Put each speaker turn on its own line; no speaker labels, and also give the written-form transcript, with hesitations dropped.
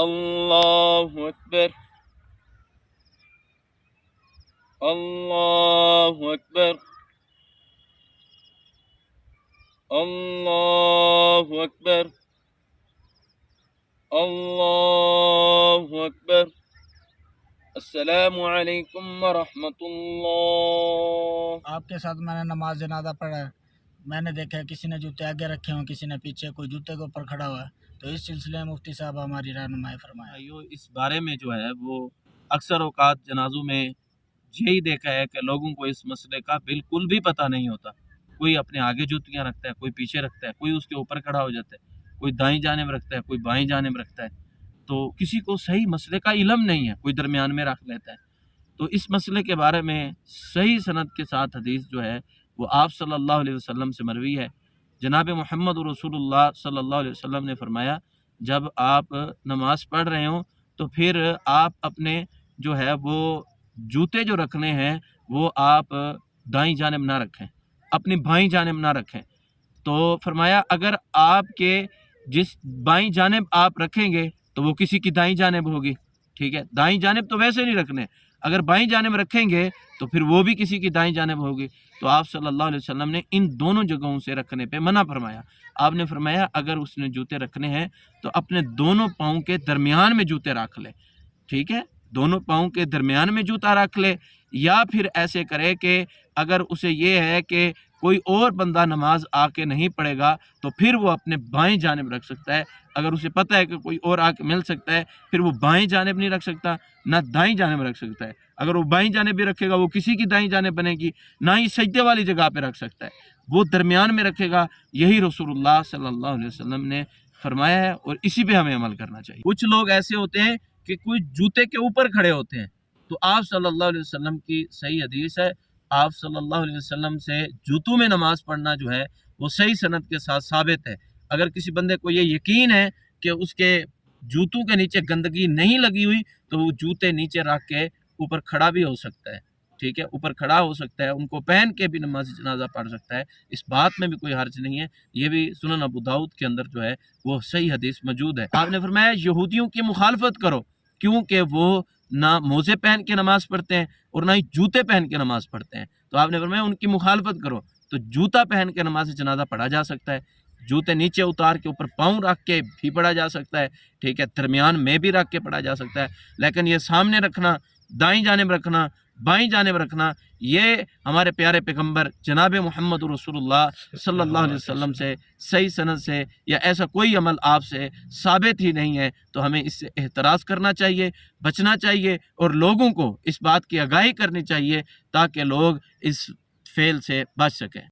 اللہ اکبر اللہ اکبر اللہ اکبر اللہ اکبر۔ السلام علیکم ورحمۃ اللہ۔
آپ کے ساتھ میں نے نماز جنازہ پڑھا ہے، میں نے دیکھا ہے کسی نے جوتے آگے رکھے ہوں، کسی نے پیچھے، کوئی جوتے کے اوپر کھڑا ہوا ہے، تو اس سلسلے میں مفتی صاحب ہماری رہنمائی فرمائیں۔
اس بارے میں جو ہے وہ اکثر اوقات جنازوں میں یہی دیکھا ہے کہ لوگوں کو اس مسئلے کا بالکل بھی پتہ نہیں ہوتا۔ کوئی اپنے آگے جوتیاں رکھتا ہے، کوئی پیچھے رکھتا ہے، کوئی اس کے اوپر کھڑا ہو جاتا ہے، کوئی دائیں جانب رکھتا ہے، کوئی بائیں جانب رکھتا ہے، تو کسی کو صحیح مسئلے کا علم نہیں ہے، کوئی درمیان میں رکھ لیتا ہے۔ تو اس مسئلے کے بارے میں صحیح سند کے ساتھ حدیث جو ہے وہ آپ صلی اللہ علیہ وسلم سے مروی ہے۔ جناب محمد رسول اللہ صلی اللہ علیہ وسلم نے فرمایا، جب آپ نماز پڑھ رہے ہوں تو پھر آپ اپنے جو ہے وہ جوتے جو رکھنے ہیں وہ آپ دائیں جانب نہ رکھیں، اپنی بائیں جانب نہ رکھیں۔ تو فرمایا اگر آپ کے جس بائیں جانب آپ رکھیں گے تو وہ کسی کی دائیں جانب ہوگی، ٹھیک ہے، دائیں جانب تو ویسے نہیں رکھنے، اگر بائیں جانب رکھیں گے تو پھر وہ بھی کسی کی دائیں جانب ہوگی۔ تو آپ صلی اللہ علیہ وسلم نے ان دونوں جگہوں سے رکھنے پہ منع فرمایا۔ آپ نے فرمایا اگر اس نے جوتے رکھنے ہیں تو اپنے دونوں پاؤں کے درمیان میں جوتے رکھ لے، ٹھیک ہے، دونوں پاؤں کے درمیان میں جوتا رکھ لے، یا پھر ایسے کرے کہ اگر اسے یہ ہے کہ کوئی اور بندہ نماز آ کے نہیں پڑھے گا تو پھر وہ اپنے بائیں جانب رکھ سکتا ہے۔ اگر اسے پتہ ہے کہ کوئی اور آ کے مل سکتا ہے پھر وہ بائیں جانب نہیں رکھ سکتا، نہ دائیں جانب رکھ سکتا ہے۔ اگر وہ بائیں جانب بھی رکھے گا وہ کسی کی دائیں جانب بنے گی، نہ ہی سجدے والی جگہ پہ رکھ سکتا ہے، وہ درمیان میں رکھے گا۔ یہی رسول اللہ صلی اللہ علیہ وسلم نے فرمایا ہے اور اسی پہ ہمیں عمل کرنا چاہیے۔ کچھ لوگ ایسے ہوتے ہیں کہ کوئی جوتے کے اوپر کھڑے ہوتے ہیں، تو آپ صلی اللہ علیہ وسلم کی صحیح حدیث ہے، آپ صلی اللہ علیہ وسلم سے جوتوں میں نماز پڑھنا جو ہے وہ صحیح سند کے ساتھ ثابت ہے۔ اگر کسی بندے کو یہ یقین ہے کہ اس کے جوتوں کے نیچے گندگی نہیں لگی ہوئی تو وہ جوتے نیچے رکھ کے اوپر کھڑا بھی ہو سکتا ہے، ٹھیک ہے، اوپر کھڑا ہو سکتا ہے، ان کو پہن کے بھی نماز جنازہ پڑھ سکتا ہے، اس بات میں بھی کوئی حرج نہیں ہے۔ یہ بھی سنن ابو داؤد کے اندر جو ہے وہ صحیح حدیث موجود ہے۔ آپ نے فرمایا یہودیوں کی مخالفت کرو کیونکہ وہ نہ موزے پہن کے نماز پڑھتے ہیں اور نہ ہی جوتے پہن کے نماز پڑھتے ہیں، تو آپ نے فرمایا ان کی مخالفت کرو۔ تو جوتا پہن کے نماز جنازہ پڑھا جا سکتا ہے، جوتے نیچے اتار کے اوپر پاؤں رکھ کے بھی پڑھا جا سکتا ہے، ٹھیک ہے، درمیان میں بھی رکھ کے پڑھا جا سکتا ہے، لیکن یہ سامنے رکھنا، دائیں جانب رکھنا، بائیں جانب رکھنا، یہ ہمارے پیارے پیغمبر جناب محمد رسول اللہ صلی اللہ علیہ وسلم سے صحیح سند سے یا ایسا کوئی عمل آپ سے ثابت ہی نہیں ہے، تو ہمیں اس سے احتراز کرنا چاہیے، بچنا چاہیے اور لوگوں کو اس بات کی آگاہی کرنی چاہیے تاکہ لوگ اس فعل سے بچ سکیں۔